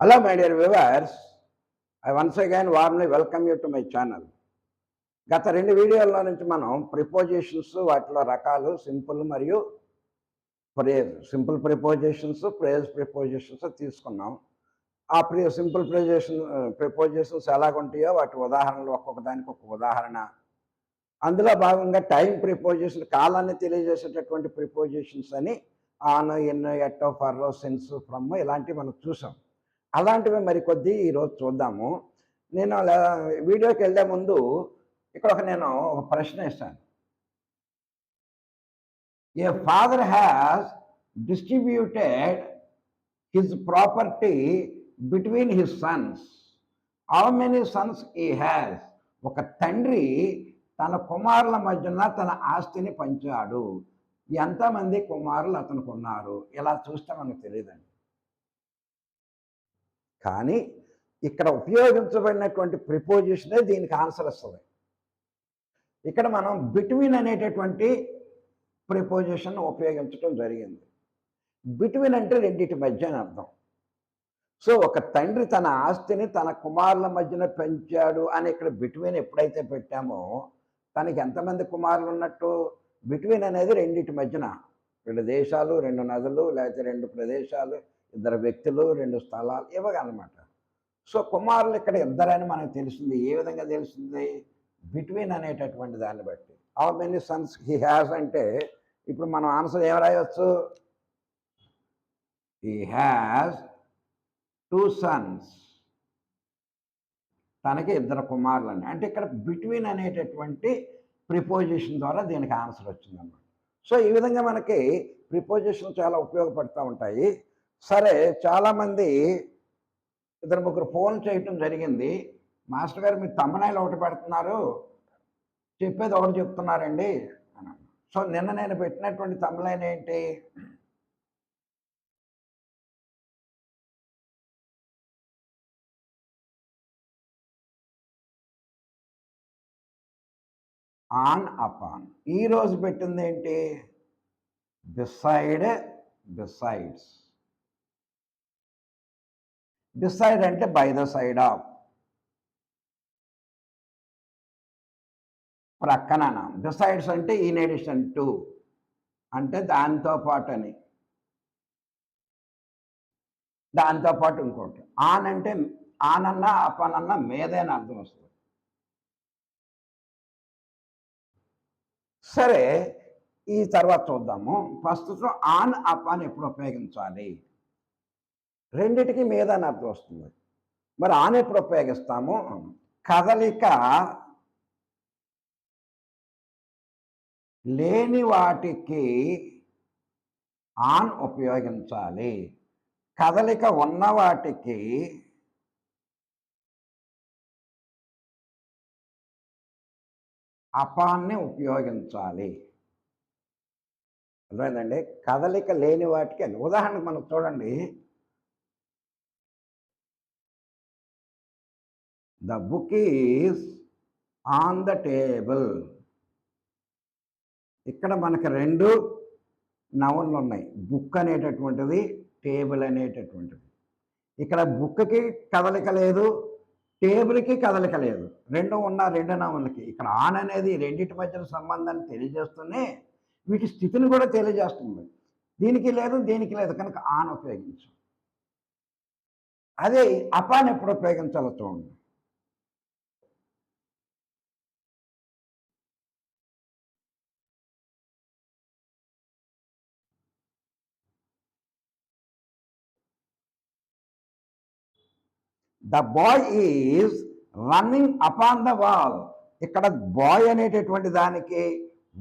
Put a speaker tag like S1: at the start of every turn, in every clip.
S1: Hello, my dear viewers. I once again warmly welcome you to my channel. గత 2 వీడియోల్లో నుంచి మనం prepositions వాటిలో రకాలు సింపుల్ మరియు phrase, simple prepositions, phrase prepositions తీసుకున్నాం. ఆ సింపుల్ ప్రిపోజిషన్స్ ఎలాగుంటాయో వాటి ఉదాహరణలు ఒక్కొక్క దానికి ఒక ఉదాహరణ. అందులో భాగంగా టైం ప్రిపోజిషన్, కాలాన్ని తెలియజేసేటటువంటి ప్రిపోజిషన్స్ అని on, in, at, for, since, from ఇలాంటివి మనం చూసాం. అలాంటివి మరికొద్ది ఈరోజు చూద్దాము. నేను వీడియోకి వెళ్ళే ముందు ఇక్కడ నేను ఒక ప్రశ్న ఇస్తాను. A father has distributed his property between his sons. How many sons he has. ఒక తండ్రి తన కుమారుల మధ్యన తన ఆస్తిని పంచాడు. ఎంతమంది కుమారులు అతనికి ఉన్నారు? ఇలా చూస్తే మనకు తెలియదండి. కానీ ఇక్కడ ఉపయోగించబడినటువంటి ప్రిపోజిషనే దీనికి ఆన్సర్ వస్తుంది. ఇక్కడ మనం బిట్వీన్ అనేటటువంటి ప్రిపోజిషన్ ఉపయోగించడం జరిగింది. బిట్వీన్ అంటే రెండింటి మధ్య అని అర్థం. సో ఒక తండ్రి తన ఆస్తిని తన కుమారుల మధ్యన పెంచాడు అని ఇక్కడ బిట్వీన్ ఎప్పుడైతే పెట్టామో తనకి ఎంతమంది కుమారులు ఉన్నట్టు? బిట్వీన్ అనేది రెండింటి మధ్యన, 2 దేశాలు, 2 నదులు, లేకపోతే 2 ప్రదేశాలు, 2 వ్యక్తులు, 2 స్థలాలు ఇవ్వగలమాట. సో కుమారులు ఇక్కడ ఇద్దరని మనకు తెలిసింది. ఏ విధంగా తెలిసింది? బిట్వీన్ అనేటటువంటి దాన్ని బట్టి. How many sons he has అంటే ఇప్పుడు మనం ఆన్సర్ ఏం రాయవచ్చు? He has 2 Sons. తనకి 2 కుమారులని. అంటే ఇక్కడ బిట్వీన్ అనేటటువంటి ప్రిపోజిషన్ ద్వారా దీనికి ఆన్సర్ వచ్చిందన్నమాట. సో ఈ విధంగా మనకి ప్రిపోజిషన్ చాలా ఉపయోగపడుతూ ఉంటాయి. సరే, చాలామంది 2-3 ఫోన్ చేయటం జరిగింది. మాస్టర్ గారు మీరు తమ్మనాయిలు ఒకటి పెడుతున్నారు, చెప్పేది ఒకటి చెప్తున్నారండి అని. సో నిన్న నేను పెట్టినటువంటి తమ్మలైన ఏంటి? On, upon. ఈరోజు పెట్టింది ఏంటి? Beside, besides. బిసైడ్ అంటే బై ద సైడ్ ఆఫ్, ప్రక్కన. బిసైడ్స్ అంటే ఇన్ ఎడిషన్ టు, అంటే దాంతో పాటు అని, దాంతో పాటు ఇంకోటి. ఆన్ అంటే ఆన్ అన్నా అపాన్ అన్నా మీదే అని అర్థం వస్తుంది. సరే, ఈ తర్వాత చూద్దాము. ప్రస్తుతం ఆన్, అపాన్ ఎప్పుడు ఉపయోగించాలి? రెండిటికి మీద అని అర్థం వస్తుంది. మరి ఆన్ ఎప్పుడు ఉపయోగిస్తాము? కదలిక లేని వాటికి ఆన్ ఉపయోగించాలి. కదలిక ఉన్న వాటికి అపాన్ని ఉపయోగించాలి. అర్థమైందండి? కదలిక లేని వాటికి. ఉదాహరణకు మనం చూడండి, the book is on the table. ఇక్కడ మనకు 2 నౌన్లు ఉన్నాయి, బుక్ అనేటటువంటిది, టేబుల్ అనేటటువంటిది. ఇక్కడ బుక్కి కదలిక లేదు, టేబుల్కి కదలిక లేదు. 2 ఉన్న 2 నౌన్లకి. ఇక్కడ ఆన్ అనేది రెండింటి మధ్యన సంబంధాన్ని తెలియజేస్తూనే వీటి స్థితిని కూడా తెలియజేస్తుంది. దీనికి లేదు, దీనికి లేదు, కనుక ఆన్ ఉపయోగించు. అదే అపాన్ ఎప్పుడు ఉపయోగించాలో చూడండి. The boy is running upon the wall. ఇక్కడ బాయ్ అనేటటువంటి దానికి,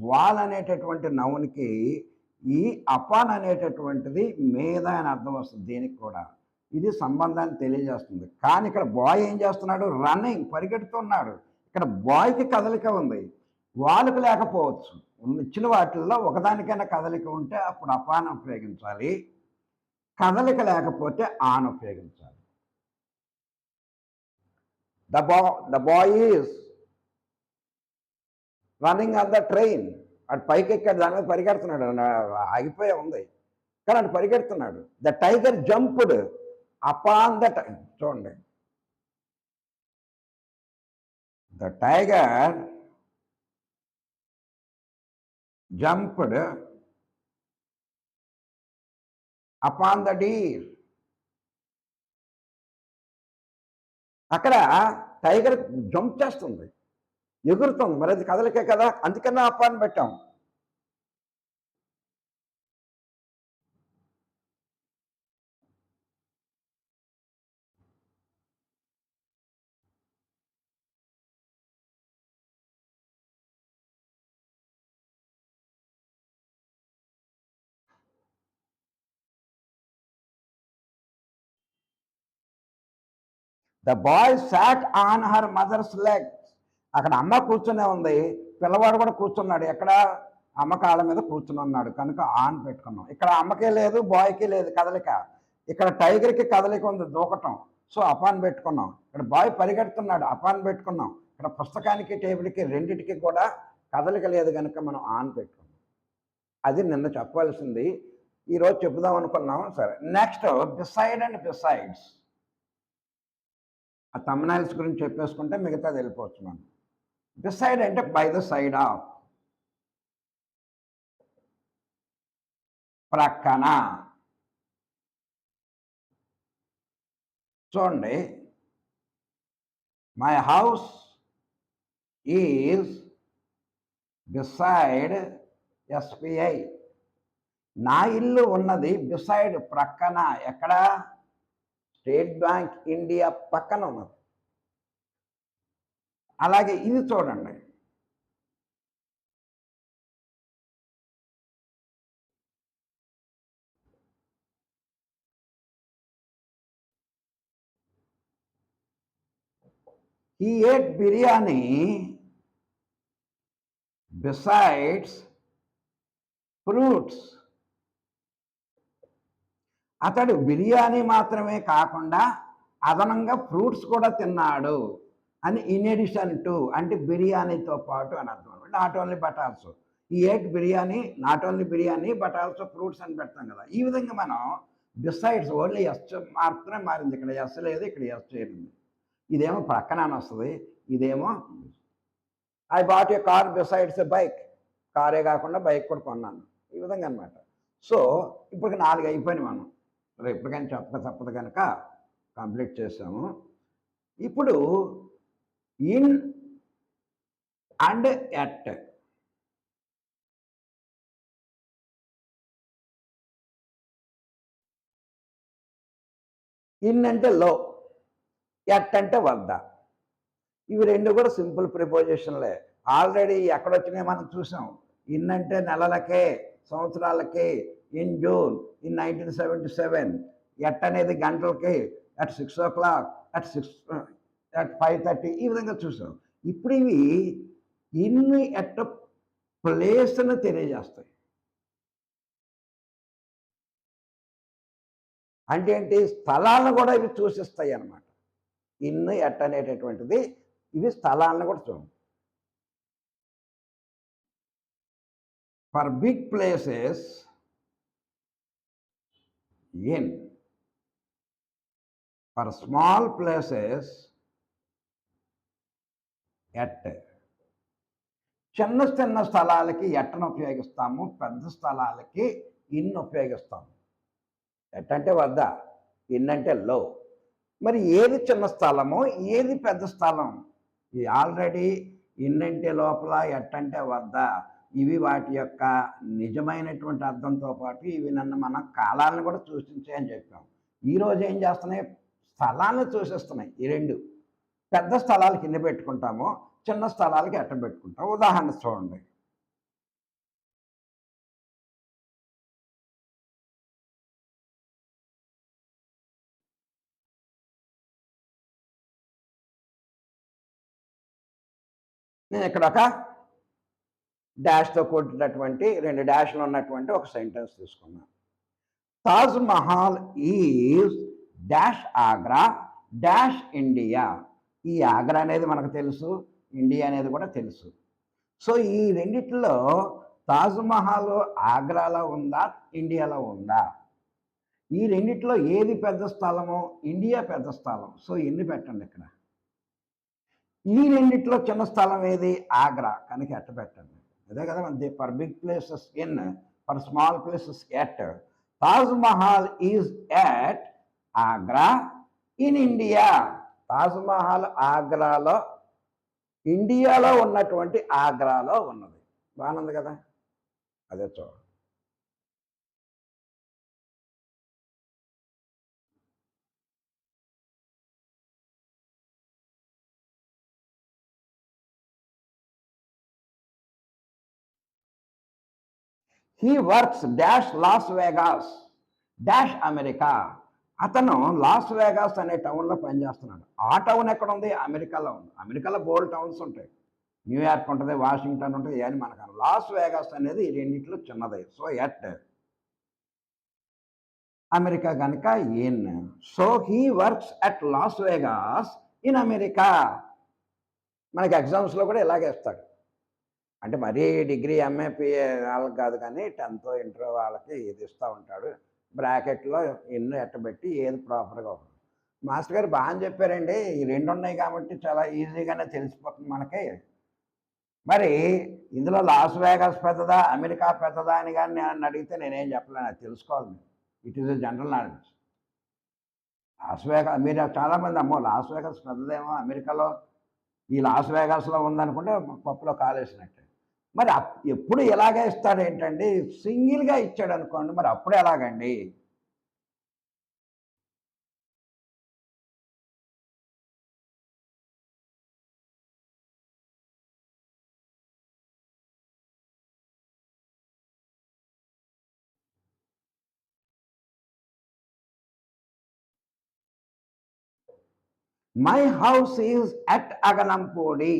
S1: వాల్ అనేటటువంటి నౌన్కి ఈ అపాన్ అనేటటువంటిది మీద అని అర్థం వస్తుంది. దీనికి కూడా ఇది సంబంధాన్ని తెలియజేస్తుంది. కానీ ఇక్కడ బాయ్ ఏం చేస్తున్నాడు? రన్నింగ్, పరిగెడుతున్నాడు. ఇక్కడ బాయ్కి కదలిక ఉంది, వాల్కి లేకపోవచ్చు. ఇచ్చిన వాటిల్లో ఒకదానికైనా కదలిక ఉంటే అప్పుడు అపాన్ ఉపయోగించాలి, కదలిక లేకపోతే ఆన్ ఉపయోగించాలి. The boy is running on the train. అటు పైకి ఎక్కాడు, దాని మీద పరిగెడుతున్నాడు. ఆగిపోయే ఉంది కానీ అటు పరిగెడుతున్నాడు. The tiger jumped. Upon the చూడండి, the tiger jumped upon the deer. అక్కడ టైగర్ జంప్ చేస్తుంది, ఎగురుతుంది, మరి అది కదలికే కదా, అందుకన్నా అపాన్ పెట్టాం. The boy sat on her mother's leg. అక్కడ అమ్మ కూర్చునే ఉంది, పిల్లవాడు కూడా కూర్చున్నాడు. ఎక్కడ? అమ్మ కాళ్ళ మీద కూర్చుని ఉన్నాడు కనుక ఆన్ పెట్టుకున్నాం. ఇక్కడ అమ్మకే లేదు, బాయ్కి లేదు కదలిక. ఇక్కడ టైగర్కి కదలిక ఉంది, దూకటం. సో అపాన్ పెట్టుకున్నాం. ఇక్కడ బాయ్ పరిగెడుతున్నాడు, అపాన్ పెట్టుకున్నాం. ఇక్కడ పుస్తకానికి టేబుల్కి రెండిటికి కూడా కదలిక లేదు కనుక మనం ఆన్ పెట్టుకున్నాం. అది నిన్న చెప్పవలసింది, ఈరోజు చెప్పుదాం అనుకున్నాం. సరే, నెక్స్ట్ బిసైడ్ అండ్ బిసైడ్స్. ఆ థంబ్నైల్స్ గురించి చెప్పేసుకుంటే మిగతాది వెళ్ళిపోవచ్చు మనం. బిసైడ్ అంటే బై ద సైడ్ ఆఫ్, ప్రక్కన. చూడండి, my house is beside SBI. నా ఇల్లు ఉన్నది బిసైడ్, ప్రక్కన. ఎక్కడ? స్టేట్ బ్యాంక్ ఇండియా పక్కన ఉన్నది. అలాగే ఇది చూడండి, he ate biryani besides fruits. అతడు బిర్యానీ మాత్రమే కాకుండా అదనంగా ఫ్రూట్స్ కూడా తిన్నాడు అని, ఇన్ ఎడిషన్ టు అంటే బిర్యానీతో పాటు అని అర్థం. నాట్ ఓన్లీ బట్ ఆల్సో ఈ eat biryani, not only biryani but also fruits అని పెడతాం కదా. ఈ విధంగా మనం బిసైడ్స్ ఓన్లీ ఎస్ మాత్రమే మారింది, ఇక్కడ ఎస్ లేదు, ఇక్కడ ఎస్ చేరింది. ఇదేమో ప్రక్కన అని వస్తుంది, ఇదేమో I bought a car besides a bike. కారే కాకుండా బైక్ కూడా కొన్నాను, ఈ విధంగా అనమాట. సో ఇప్పటికి 4 అయిపోయినాయి. మనం ఎప్పటికైనా చెప్పక తప్పదు కనుక కంప్లీట్ చేసాము. ఇప్పుడు ఇన్ అండ్ ఎట్. ఇన్ అంటే లో, ఎట్ అంటే వద్ద. ఇవి రెండు కూడా సింపుల్ ప్రిపోజిషన్లే. ఆల్రెడీ ఎక్కడొచ్చినాయి మనం చూసాం. ఇన్ అంటే నెలలకే, సంవత్సరాలకి. In June, in 1977. ఎట్ అనేది గంటలకి, అట్ 6 o'clock, at 5:30, ఈ విధంగా చూసాం. ఇప్పుడు ఇవి ఇన్ ఎట్ ప్లేస్ను తెలియజేస్తాయి. అంటే ఏంటి? స్థలాలను కూడా ఇవి సూచిస్తాయి అన్నమాట. ఇన్ ఎట్ అనేటటువంటిది ఇవి స్థలాలను కూడా చూడండి. For big places in, for small places at. చిన్న చిన్న స్థలాలకి ఎట్టను ఉపయోగిస్తాము, పెద్ద స్థలాలకి ఇన్ ఉపయోగిస్తాము. ఎట్ అంటే వద్ద, ఇన్ అంటే లో. మరి ఏది చిన్న స్థలమో ఏది పెద్ద స్థలం? ఇది ఆల్రెడీ ఇన్ అంటే లోపల, ఎట్ అంటే వద్ద. ఇవి వాటి యొక్క నిజమైనటువంటి అర్థంతో పాటు ఇవి నన్ను మన కాలాలను కూడా సూచించాయని చెప్పాం. ఈరోజు ఏం చేస్తున్నాయి? స్థలాన్ని సూచిస్తున్నాయి ఈ రెండు. పెద్ద స్థలాలకి ఇన్ని పెట్టుకుంటాము, చిన్న స్థలాలకి ఎట్ట పెట్టుకుంటాం. ఉదాహరణ చూడండి, నేను ఇక్కడ ఒక డాష్తో కూడినటువంటి 2 డాష్లు ఉన్నటువంటి ఒక సెంటెన్స్ తీసుకున్నాను. Taj Mahal is dash Agra dash India. ఈ ఆగ్రా అనేది మనకు తెలుసు, ఇండియా అనేది కూడా తెలుసు. సో ఈ రెండిట్లో తాజ్ మహల్ ఆగ్రాలో ఉందా, ఇండియాలో ఉందా? ఈ రెండిట్లో ఏది పెద్ద స్థలము? ఇండియా పెద్ద స్థలం. సో ఎన్ని పెట్టండి ఇక్కడ. ఈ రెండిట్లో చిన్న స్థలం ఏది? ఆగ్రా. కనుక ఎట్ట పెట్టండి. అదే కదా మన for big places in, for small places at. Taj Mahal is at Agra in India. Taj Mahal ఆగ్రాలో, ఇండియాలో ఉన్నటువంటి ఆగ్రాలో ఉన్నది. బాగుంది కదా. అదే చూడండి. He works dash Las Vegas dash America. అతను లాస్ వేగాస్ అనే టౌన్లో పనిచేస్తున్నాడు. ఆ టౌన్ ఎక్కడ ఉంది? అమెరికాలో ఉంది. అమెరికాలో బోల్డ్ టౌన్స్ ఉంటాయి. న్యూయార్క్ ఉంటుంది, వాషింగ్టన్ ఉంటుంది, అని మనకు. లాస్ వేగాస్ అనేది ఈ రెండిట్లో చిన్నది. సో ఎట్ అమెరికా కనుక in. So he works at Las Vegas in America. మనకి ఎగ్జామ్స్లో కూడా ఇలాగే ఇస్తాడు. అంటే మరీ డిగ్రీ ఎంఏ పిఏ వాళ్ళకి కాదు, కానీ 10th ఇంటర్ వాళ్ళకి ఇది ఇస్తూ ఉంటాడు. బ్రాకెట్లో ఎన్నో ఎట్టబెట్టి ఏది ప్రాపర్గా ఉంటుంది. మాస్టర్ గారు బాగా చెప్పారండి. ఈ రెండు ఉన్నాయి కాబట్టి చాలా ఈజీగానే తెలిసిపోతుంది మనకి. మరి ఇందులో లాస్ వేగాస్ పెద్దదా, అమెరికా పెద్దదా అని కానీ నేను అడిగితే నేనేం చెప్పలేను. అది తెలుసుకోవాలి. It is a general knowledge. Las Vegas మీరు చాలామంది అమ్మో లాస్ వేగాస్ పెద్దదేమో అమెరికాలో, ఈ లాస్ వేగాస్లో ఉందనుకుంటే పప్పులో కాలేసినట్టే. మరి ఎప్పుడు ఇలాగే ఇస్తాడు ఏంటండి? సింగిల్గా ఇచ్చాడు అనుకోండి, మరి అప్పుడు ఎలాగండి? My house is at Aganampudi.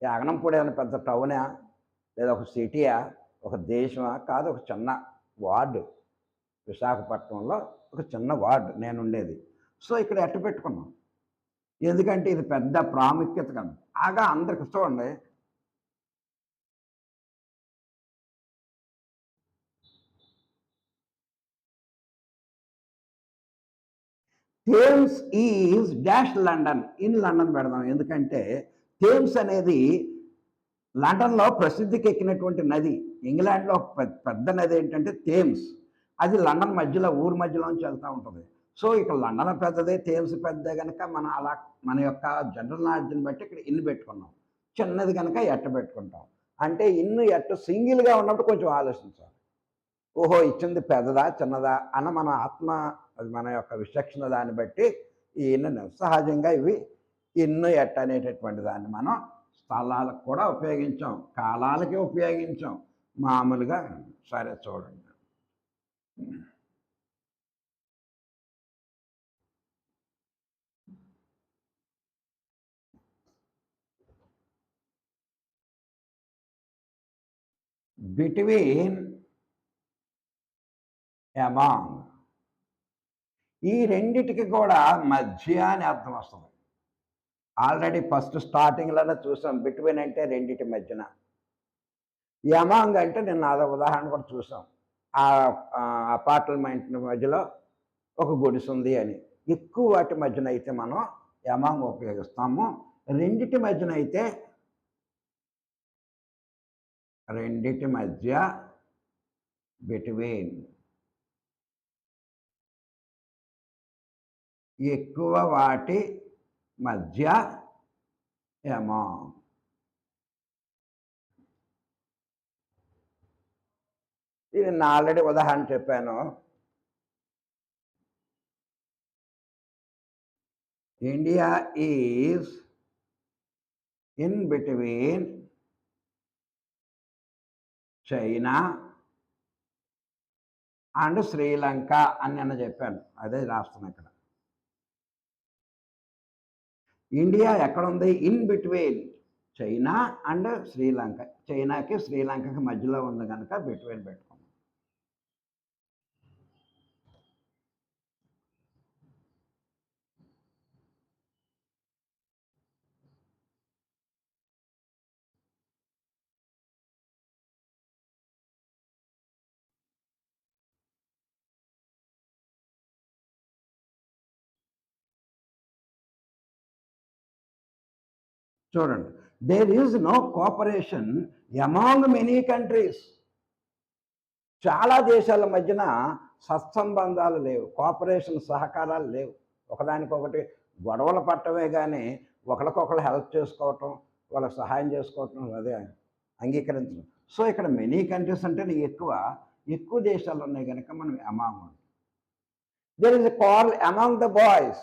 S1: ఈ అగనంపూడి అనే పెద్ద టౌనా, లేదా ఒక సిటీయా, ఒక దేశమా? కాదు, ఒక చిన్న వార్డు. విశాఖపట్నంలో ఒక చిన్న వార్డు నేను ఉండేది. సో ఇక్కడ ఎట్ట పెట్టుకున్నాం, ఎందుకంటే ఇది పెద్ద ప్రాముఖ్యత కదా. ఆగా అందరికి చూడండి. Thames is dash London in London పెడదాం. ఎందుకంటే థేమ్స్ అనేది లండన్లో ప్రసిద్ధికి ఎక్కినటువంటి నది. ఇంగ్లాండ్లో పెద్ద నది ఏంటంటే థేమ్స్. అది లండన్ మధ్యలో, ఊరు మధ్యలోంచి వెళ్తూ ఉంటుంది. సో ఇక్కడ లండన్ పెద్దదే, థేమ్స్ పెద్దదే కనుక మనం అలా మన యొక్క జనరల్ నాలెడ్జ్ని బట్టి ఇక్కడ ఇల్లు పెట్టుకున్నాం. చిన్నది కనుక ఎట్ట పెట్టుకుంటాం. అంటే ఇన్ను ఎట్టు సింగిల్గా ఉన్నప్పుడు కొంచెం ఆలోచించాలి. ఓహో ఇచ్చింది పెద్దదా చిన్నదా అన్న మన ఆత్మ, అది మన యొక్క విచక్షణ దాన్ని బట్టి ఈ ఇన్ను సహజంగా ఇవి ఇన్ను ఎట్ట అనేటటువంటి దాన్ని మనం స్థలాలకు కూడా ఉపయోగించాం, కాలాలకి ఉపయోగించాం, మామూలుగా. సరే చూడండి. బిట్వీన్, అమాంగ్, ఈ రెండిటికి కూడా మధ్య అని అర్థం వస్తుంది. ఆల్రెడీ ఫస్ట్ స్టార్టింగ్లోనే చూసాం. బిట్వీన్ అంటే రెండిటి మధ్యన, అమాంగ్ అంటే నిన్న అదో ఉదాహరణ కూడా చూసాం. ఆ అపార్ట్మెంట్ మధ్యలో ఒక గుడిసె ఉంది అని. ఎక్కువ వాటి మధ్యన అయితే మనం అమాంగ్ ఉపయోగిస్తాము. రెండిటి మధ్యన అయితే రెండిటి మధ్య బిట్వీన్. ఎక్కువ వాటి మధ్య అమాంగ్. ఇది నేను ఆల్రెడీ ఉదాహరణ చెప్పాను. India is in between China and Sri Lanka అని నేను చెప్పాను. అదే రాస్తున్నాను ఇక్కడ. ఇండియా ఎక్కడుంది? In between China and Sri Lanka. చైనాకి శ్రీలంకకి మధ్యలో ఉంది కనుక బిట్వీన్ పెట్టుకున్నాం. చూడండి, there is no cooperation among many countries. చాలా దేశాల మధ్యన సత్సంబంధాలు లేవు, కోఆపరేషన్ సహకారాలు లేవు. ఒకదానికొకటి గొడవలు పట్టమే కానీ ఒకరికొకరు హెల్ప్ చేసుకోవటం, వాళ్ళకి సహాయం చేసుకోవటం అదే అంగీకరించడం. సో ఇక్కడ మెనీ కంట్రీస్ అంటే ఎక్కువ ఎక్కువ దేశాలు ఉన్నాయి కనుక మనం among. There is a call among the boys.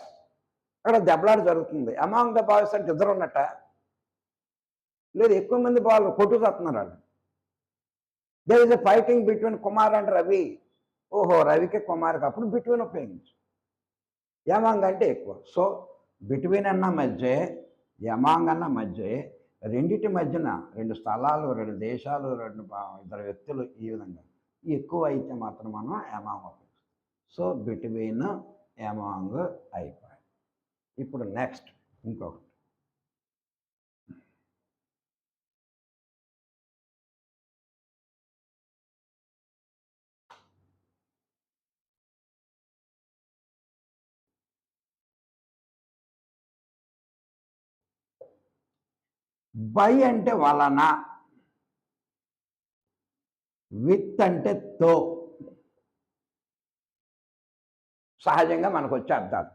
S1: అక్కడ దెబ్బలాట జరుగుతుంది. అమాంగ్ ద బాయ్స్ అంటే ఇద్దరు ఉన్నట్ట, లేదు ఎక్కువ మంది బాల్ కొట్టుకొస్తున్నారు వాళ్ళు. There is a fighting between Kumar and Ravi. ఓహో, రవికి కుమార్కి, అప్పుడు బిట్వీన్ ఉపయోగించు. యమాంగ్ అంటే ఎక్కువ. సో బిట్వీన్ అన్న మధ్య, యమాంగ్ అన్న మధ్య, రెండిటి మధ్యన రెండు స్థలాలు, రెండు దేశాలు, ఇద్దరు వ్యక్తులు, ఈ విధంగా ఎక్కువ అయితే మాత్రం మనం యమాంగ్ ఉపయోగిస్తాం. సో బిట్వీన్, యమాంగ్ అయిపోయి. ఇప్పుడు నెక్స్ట్ ఇంకొకటి, బై అంటే వలన, విత్ అంటే తో. సహజంగా మనకు వచ్చే అర్థాలు.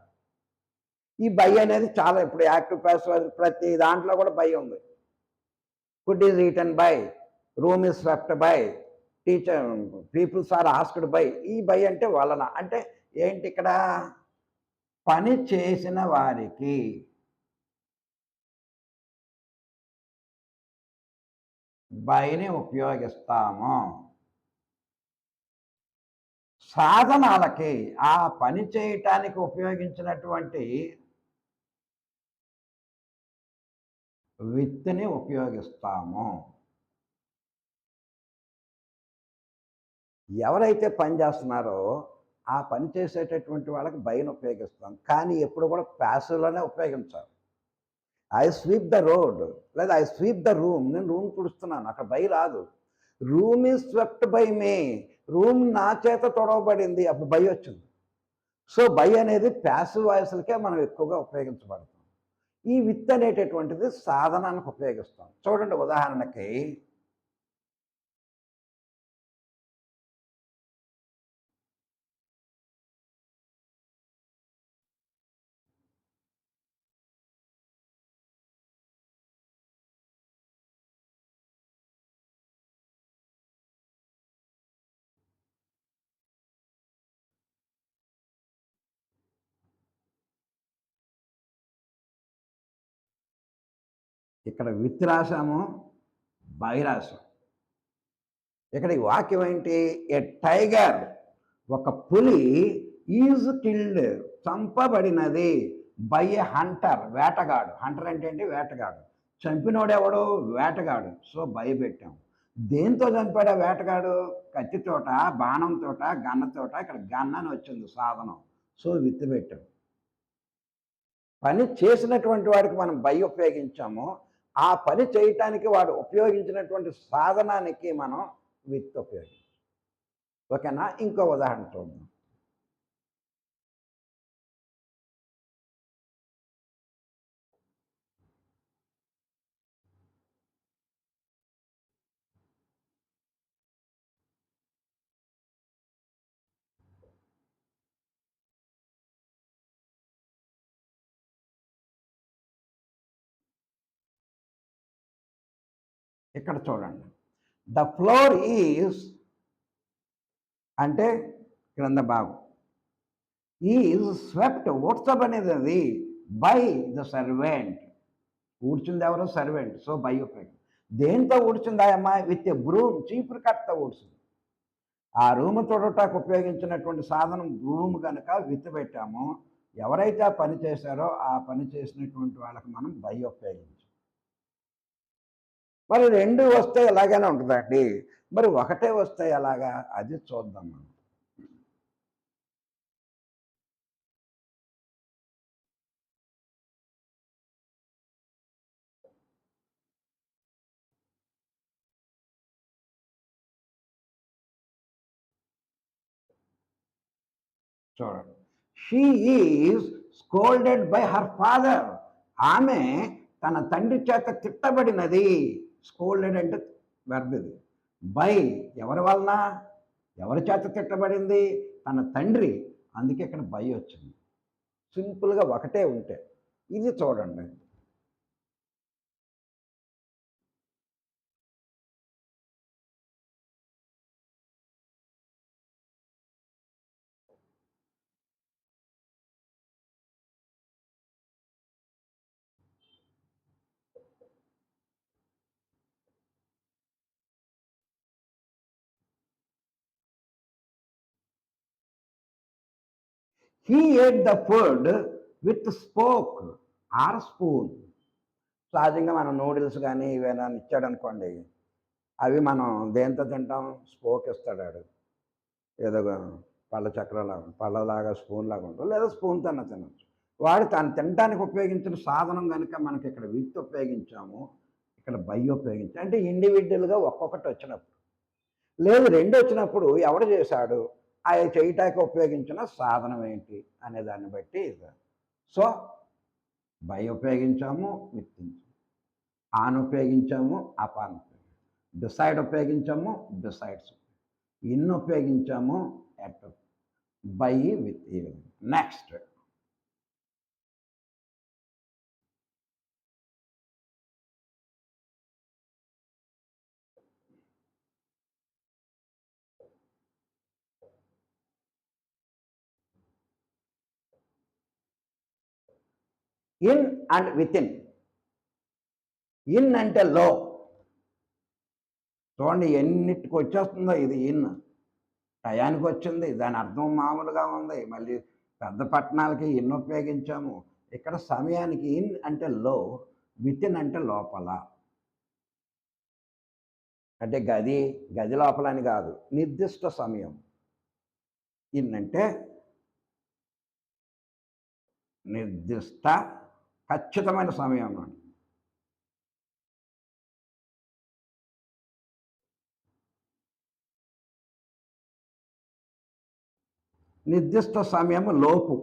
S1: ఈ బై అనేది చాలా, ఇప్పుడు యాక్టివ్ ప్యాసివ్ ప్రతి దాంట్లో కూడా బై ఉంది. Food is eaten by, room is swept by, teacher peoples are asked by. ఈ బై అంటే వలన. అంటే ఏంటి ఇక్కడ, పని చేసిన వారికి బైని ఉపయోగిస్తాము. సాధనాలకి, ఆ పని చేయటానికి ఉపయోగించినటువంటి విత్తుని ఉపయోగిస్తాము. ఎవరైతే పని చేస్తున్నారో ఆ పని చేసేటటువంటి వాళ్ళకి బైని ఉపయోగిస్తాం. కానీ ఎప్పుడు కూడా ప్యాసివ్లోనే ఉపయోగించాలి. ఐ స్వీప్ ద రోడ్, లేదా ఐ స్వీప్ ద రూమ్, నేను రూమ్ తుడుస్తున్నాను, అక్కడ బై రాదు. Room is swept by May, room నా చేత తొడవబడింది, అప్పుడు బై వచ్చింది. సో బై అనేది ప్యాసివ్ వాయిస్లకే మనం ఎక్కువగా ఉపయోగించబడతాం. ఈ విత్ అనేటటువంటిది సాధనానికి ఉపయోగిస్తాం. చూడండి, ఉదాహరణకి ఇక్కడ విత్ రాసాము, బై రాసాం. ఇక్కడ ఈ వాక్యం ఏంటి, ఏ టైగర్, ఒక పులి, ఈజ్ కిల్డ్, చంపబడినది, బై ఏ హంటర్, వేటగాడు. హంటర్ అంటే ఏంటి, వేటగాడు. చంపినోడెవడు, వేటగాడు. సో బై పెట్టాం. దేంతో చంపాడు ఆ వేటగాడు, కత్తితోట, బాణంతోట, గన్నతోట. ఇక్కడ గన్న అని వచ్చింది సాధనం. సో విత్ పెట్టాం. పని చేసినటువంటి వాడికి మనం బై ఉపయోగించాము, ఆ పని చేయటానికి వాడు ఉపయోగించినటువంటి సాధనానికి మనం విత్ ఉపయోగించాం. ఓకేనా? ఇంకో ఉదాహరణ చూద్దాం. ఇక్కడ చూడండి, ద ఫ్లోర్ ఈజ్ అంటే క్రింద భాగం, ఈజ్ స్వెప్ట్, ఊడ్చబ్ అనేది అది బై ద సర్వెంట్. ఊడ్చింది ఎవరు, సర్వెంట్. సో బై ఉపయోగం. దేంతో ఊడ్చింది ఆ అమ్మాయి, విత్ బ్రూమ్, చీపురు కట్టతో ఊడ్చింది. ఆ రూమ్ తొడటానికి ఉపయోగించినటువంటి సాధనం రూమ్ కనుక విత్ పెట్టాము. ఎవరైతే ఆ పని చేశారో ఆ పని చేసినటువంటి వాళ్ళకి మనం బై ఉపయోగించాం. మరి రెండు వస్తే ఎలాగైనా ఉంటుందండి, మరి ఒకటే వస్తే ఎలాగా, అది చూద్దాం మనం. చూడండి, she is scolded by her father, ఆమె తన తండ్రి చేత తిట్టబడినది. స్కోల్డెడ్ అంటే వెర్బ్ ఇది. బై ఎవరి వలన, ఎవరి చేత తిట్టబడింది? తన తండ్రి. అందుకే ఇక్కడ బై వచ్చింది. సింపుల్గా ఒకటే ఉంటే. ఇది చూడండి. He ate the food with spoke or spoon. సహజంగా మనం నూడిల్స్ కానీ ఇవేనా ఇచ్చాడు అనుకోండి, అవి మనం దేంతో తింటాం? స్పోక్ ఇస్తాడు వాడు, ఏదో పళ్ళ చక్రలాగా, పళ్ళలాగా స్పూన్ లాగా ఉంటుంది, లేదా స్పూన్తో తినచ్చు. వాడు తను తినడానికి ఉపయోగించిన సాధనం కనుక మనకి ఇక్కడ విత్ ఉపయోగించాము, ఇక్కడ బై ఉపయోగించాము. అంటే ఇండివిజువల్గా ఒక్కొక్కటి వచ్చినప్పుడు, లేదు రెండు వచ్చినప్పుడు ఎవడు చేశాడు, ఆ చేయటానికి ఉపయోగించిన సాధనం ఏంటి అనే దాన్ని బట్టి. సో బై ఉపయోగించాము, విత్తించాము. ఆన్ ఉపయోగించాము, అపాన్ ఉపయోగించాము. డిసైడ్ ఉపయోగించాము, డిసైడ్స్. ఇన్ ఉపయోగించాము, ఎట్. By, with. ఈ విధంగా. Next in and with in. In అంటే లో. చూడండి ఎన్నిటికి వచ్చేస్తుందో ఇది ఇన్. టయానికి వచ్చింది, దాని అర్థం మామూలుగా ఉంది. మళ్ళీ పెద్ద పట్టణాలకి ఇన్ ఉపయోగించాము. ఇక్కడ సమయానికి ఇన్ అంటే లో, విత్ ఇన్ అంటే లోపల. అంటే గది లోపల అని కాదు, నిర్దిష్ట సమయం. ఇన్ అంటే నిర్దిష్ట ఖచ్చితమైన సమయం అన్నమాట. నిర్దిష్ట సమయము లోపు.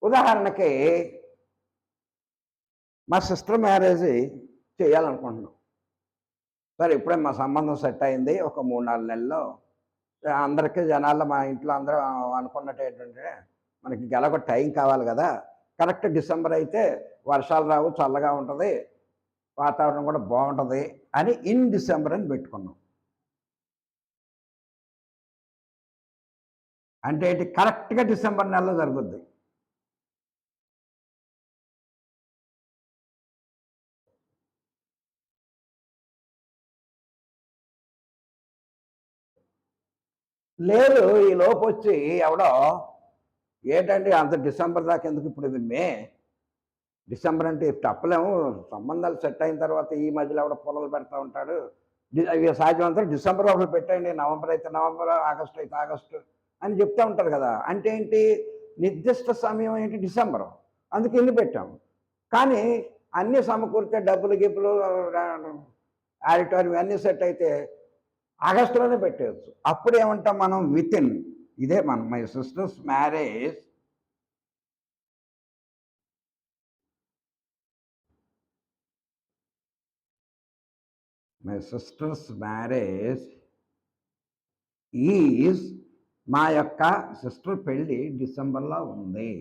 S1: ఉదాహరణకి మా సిస్టర్ మ్యారేజ్ చేయాలనుకుంటున్నాం. సరే ఇప్పుడే మా సంబంధం సెట్ అయింది, ఒక 3-4 నెలల్లో అందరికీ జనాల్లో మా ఇంట్లో అందరూ అనుకున్నట్టు ఏంటంటే, మనకి గెలక టైం కావాలి కదా, కరెక్ట్ డిసెంబర్ అయితే వర్షాలు రావు, చల్లగా ఉంటుంది, వాతావరణం కూడా బాగుంటుంది అని ఇన్ డిసెంబర్ అని పెట్టుకున్నాం. అంటే ఏంటి? కరెక్ట్గా డిసెంబర్ నెలలో జరుగుద్ది. లేదు ఈ లోపు వచ్చి ఎవడో ఏంటంటే అంత డిసెంబర్ దాకా ఎందుకు, ఇప్పుడు ఇది మే, డిసెంబర్ అంటే తప్పలేము, సంబంధాలు సెట్ అయిన తర్వాత ఈ మధ్యలో ఎవడో పొలలు పెడతా ఉంటాడు, సాధ్యమంతా డిసెంబర్ ఒకటి పెట్టండి, నవంబర్ అయితే నవంబర్, ఆగస్టు అయితే ఆగస్టు అని చెప్తూ ఉంటారు కదా. అంటే ఏంటి? నిర్దిష్ట సమయం ఏంటి? డిసెంబరు. అందుకే ఇన్ని పెట్టాము. కానీ అన్నీ సమకూరితే డబ్బులు గిబ్బులు ఆడిటోరియం అన్నీ సెట్ అయితే ఆగస్టులోనే పెట్టేయచ్చు. అప్పుడు ఏమంటాం మనం? With in. ఇదే మనం మై సిస్టర్స్ మ్యారేజ్ ఈజ్, మా యొక్క సిస్టర్ పెళ్ళి డిసెంబర్లో ఉంది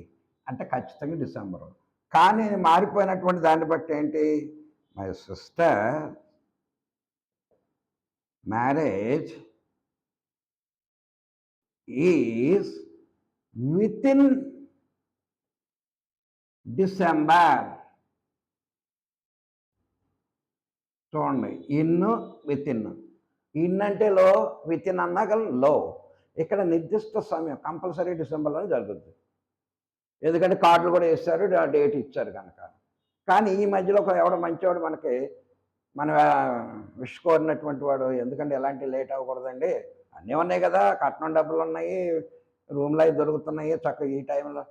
S1: అంటే ఖచ్చితంగా డిసెంబరు. కానీ మారిపోయినటువంటి దాన్ని బట్టి ఏంటి? My sister marriage is with in December. చూడండి, ఇన్ విత్ ఇన్. ఇన్ అంటే లో, విత్ ఇన్ అన్నాక లో. ఇక్కడ నిర్దిష్ట సమయం కంపల్సరీ డిసెంబర్లోనే జరుగుతుంది, ఎందుకంటే కార్డులు కూడా వేస్తారు, డేట్ ఇచ్చారు కనుక. కానీ ఈ మధ్యలో ఎవడో మంచివాడు మనకి, మన విష్ కోరినటువంటి వాడు, ఎందుకంటే ఎలాంటి లేట్ అవ్వకూడదండి, అన్నీ ఉన్నాయి కదా, కట్నం డబ్బులు ఉన్నాయి, రూమ్లు అవి దొరుకుతున్నాయి చక్కగా ఈ టైంలో,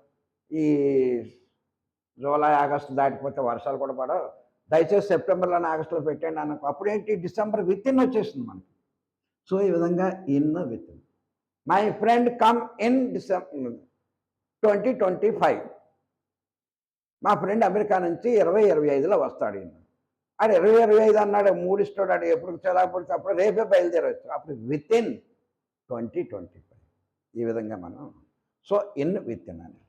S1: ఈ జూలై ఆగస్టు దాటిపోతే వర్షాలు కూడా పడవు, దయచేసి సెప్టెంబర్లోనే ఆగస్టులో పెట్టండి అన్న. అప్పుడేంటి? డిసెంబర్ విత్ ఇన్ వచ్చేసింది మనకి. సో ఈ విధంగా in with in. My friend come in December, 2025 మా ఫ్రెండ్ అమెరికా నుంచి 2025లో వస్తాడు ఈయన. ఆడు 2025 అన్నాడు, మూడిస్తాడు, ఆడు ఎప్పుడు చిరాకు అప్పుడు రేపే బయలుదేరవచ్చు. అప్పుడు వితిన్ 2025 ఈ విధంగా మనం సో ఇన్ విత్ ఇన్ అని.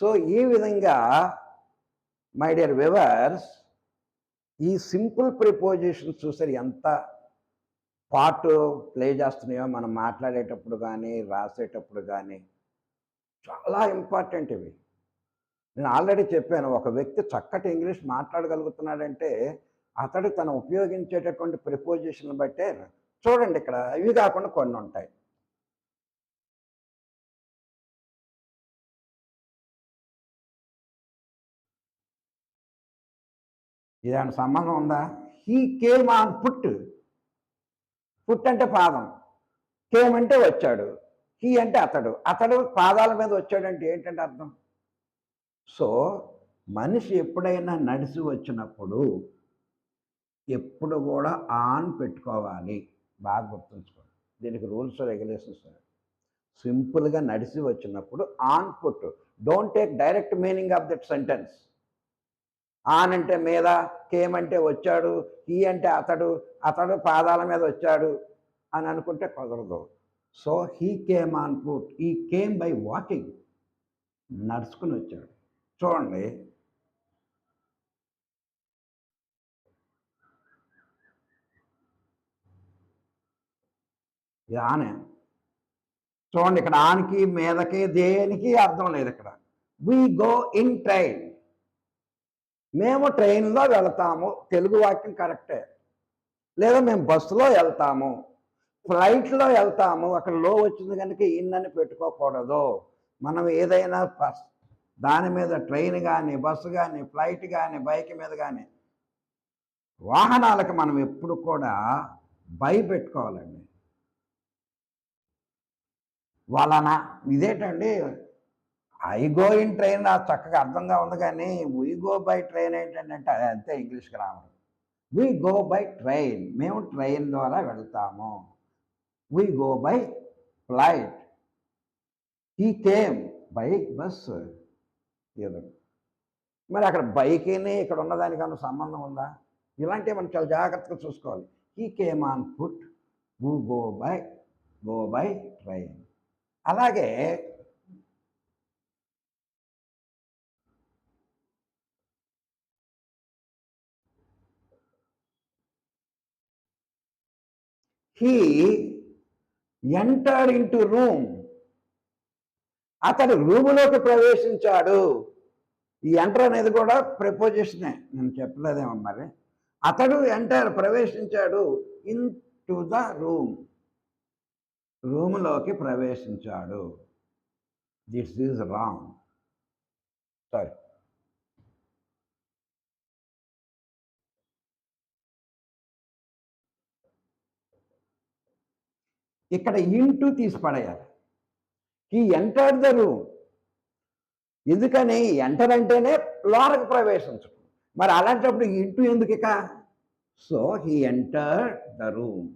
S1: సో ఈ విధంగా మై డియర్ వ్యూవర్స్, ఈ సింపుల్ ప్రిపోజిషన్స్ చూసారు ఎంత పార్ట్ ప్లే చేస్తున్నాయో మనం మాట్లాడేటప్పుడు కానీ రాసేటప్పుడు కానీ. చాలా ఇంపార్టెంట్ ఇవి. నేను ఆల్రెడీ చెప్పాను, ఒక వ్యక్తి చక్కటి ఇంగ్లీష్ మాట్లాడగలుగుతున్నాడంటే అతడు తను ఉపయోగించేటటువంటి ప్రిపోజిషన్ బట్టే. చూడండి ఇక్కడ ఇవి కాకుండా కొన్ని ఉంటాయి. ఇదేమైనా సంబంధం ఉందా? He came on foot. Foot అంటే పాదం, కేమ్ అంటే వచ్చాడు, హీ అంటే అతడు, అతడు పాదాల మీద వచ్చాడంటే ఏంటంటే అర్థం. సో మనిషి ఎప్పుడైనా నడిచి వచ్చినప్పుడు ఎప్పుడు కూడా ఆన్ పెట్టుకోవాలి. బాగా గుర్తుంచుకోండి, దీనికి రూల్స్ రెగ్యులేషన్స్. సింపుల్గా నడిచి వచ్చినప్పుడు on foot. Don't take direct meaning of that sentence. On అంటే మీద, కేమ్ అంటే వచ్చాడు, హీ అంటే అతడు, అతడు పాదాల మీద వచ్చాడు అని అనుకుంటే కుదరదు. So he came on foot, he came by walking, నడుచుకుని వచ్చాడు. చూడండి, ఇది ఆనే. చూడండి ఇక్కడ ఆన్కి మీదకి దేనికి అర్థం లేదు ఇక్కడ. వి గో ఇన్ ట్రైన్, మేము ట్రైన్లో వెళతాము, తెలుగు వాక్యం కరెక్టే. లేదా మేము బస్సులో వెళ్తాము, ఫ్లైట్లో వెళ్తాము, అక్కడ లో వచ్చింది కనుక ఇన్ అని పెట్టుకోకూడదు. మనం ఏదైనా దాని మీద ట్రైన్ కానీ, బస్సు కానీ, ఫ్లైట్ కానీ, బైక్ మీద కానీ, వాహనాలకు మనం ఎప్పుడు కూడా బై పెట్టుకోవాలండి. వలన ఇదేంటండి, ఐ గో ఇన్ ట్రైన్ చక్కగా అర్థంగా ఉంది, కానీ వీ గో బై ట్రైన్ ఏంటంటే అది అంతే English grammar. We go by train, మేము ట్రైన్ ద్వారా వెళ్తాము. We go by flight, he came by bus. మరి అక్కడ బైక్ని ఇక్కడ ఉన్నదానికి అన్న సంబంధం ఉందా? ఇలాంటివి మనం చాలా జాగ్రత్తగా చూసుకోవాలి. He came on foot, we go by train. అలాగే హీ ఎంటర్డ్ ఇంటూ రూమ్, అతడు రూములోకి ప్రవేశించాడు. ఈ ఎంటర్ అనేది కూడా ప్రిపోజిషనే, నేను చెప్పలేదేమో మరి. అతడు ప్రవేశించాడు ఇన్ టు ద రూమ్, రూములోకి ప్రవేశించాడు. This is wrong. సారీ, ఇక్కడ ఇంటూ తీసి పడేయాలి. He entered the room. ఎందుకని ఎంటర్ అంటేనే లోనకి ప్రవేశించడం, మరి అలాంటప్పుడు ఇంటూ ఎందుకు ఇక? So he entered the room.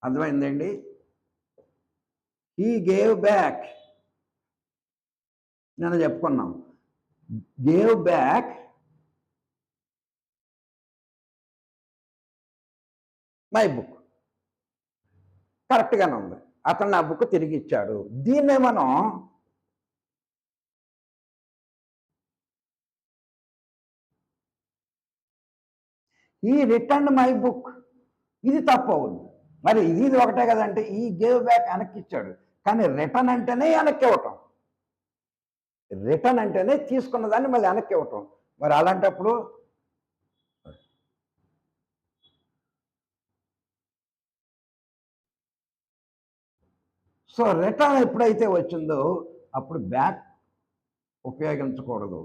S1: అర్థమైందండి? హీ గేవ్ బ్యాక్, నేను చెప్పుకున్నాం, గేవ్ బ్యాక్ మై బుక్. కరెక్ట్గానే ఉంది, అతను నా బుక్ తిరిగి ఇచ్చాడు. దీన్నే మనం ఈ రిటర్న్ మై బుక్, ఇది తప్పు అవుతుంది. మరి ఇది ఒకటే కదంటే ఈ గేవ్ బ్యాక్ వెనక్కి ఇచ్చాడు, కానీ రిటర్న్ అంటేనే వెనక్కి ఇవ్వటం. రిటర్న్ అంటేనే తీసుకున్న దాన్ని మళ్ళీ వెనక్కి ఇవ్వటం. మరి అలాంటప్పుడు సో రిటర్న్ ఎప్పుడైతే వచ్చిందో అప్పుడు బ్యాక్ ఉపయోగించకూడదు,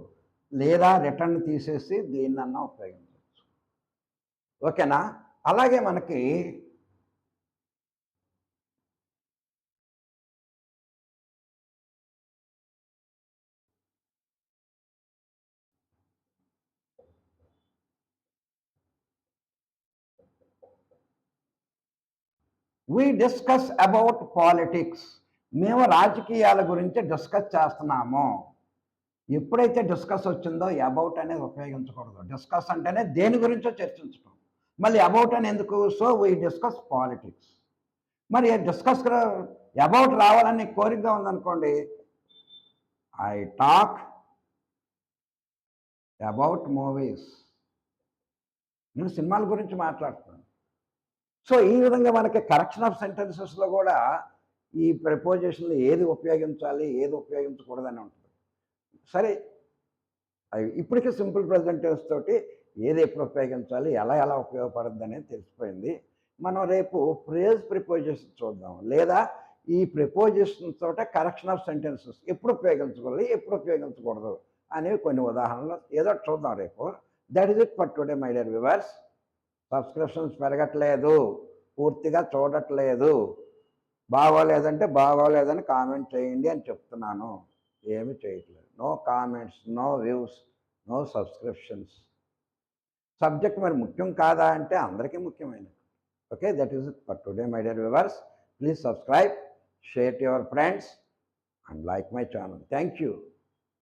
S1: లేదా రిటర్న్ తీసేసి దీన్నన్నా ఉపయోగించవచ్చు. ఓకేనా? అలాగే మనకి వీ డిస్కస్ అబౌట్ పాలిటిక్స్. మేము రాజకీయాల గురించి డిస్కస్ చేస్తున్నాము. ఎప్పుడైతే డిస్కస్ వచ్చిందో అబౌట్ అనేది ఉపయోగించకూడదు. డిస్కస్ అంటేనే దేని గురించో చర్చించడం. మళ్ళీ అబౌట్ అని ఎందుకు? So we discuss politics. మరి డిస్కస్ అబౌట్ రావాలని కోరికగా ఉందనుకోండి, ఐ టాక్ అబౌట్ మూవీస్. నేను సినిమాల గురించి మాట్లాడుతున్నాను. సో ఈ విధంగా మనకి కరెక్షన్ ఆఫ్ సెంటెన్సెస్లో కూడా ఈ ప్రిపోజిషన్లు ఏది ఉపయోగించాలి, ఏది ఉపయోగించకూడదని ఉంటుంది. సరే, అవి ఇప్పటికీ సింపుల్ ప్రెజెంట్ టెన్స్ తోటి ఏది ఎప్పుడు ఉపయోగించాలి, ఎలా ఎలా ఉపయోగపడుద్ది అనేది తెలిసిపోయింది. మనం రేపు ఫ్రేజ్ ప్రిపోజిషన్ చూద్దాం, లేదా ఈ ప్రిపోజిషన్ తోట కరెక్షన్ ఆఫ్ సెంటెన్సెస్ ఎప్పుడు ఉపయోగించకూడదు, ఎప్పుడు ఉపయోగించకూడదు అనేవి కొన్ని ఉదాహరణలు ఏదో చూద్దాం రేపు. That is it for today my dear viewers. Subscriptions పెరగట్లేదు, పూర్తిగా చూడట్లేదు, బాగోలేదంటే బాగోలేదని కామెంట్ చేయండి అని చెప్తున్నాను. ఏమి చేయట్లేదు. No comments, no views, no subscriptions. Subject మరి ముఖ్యం కాదా అంటే అందరికీ ముఖ్యమైనది. Okay, that is it for today my dear viewers. Please subscribe, share to your friends and like my channel. Thank you.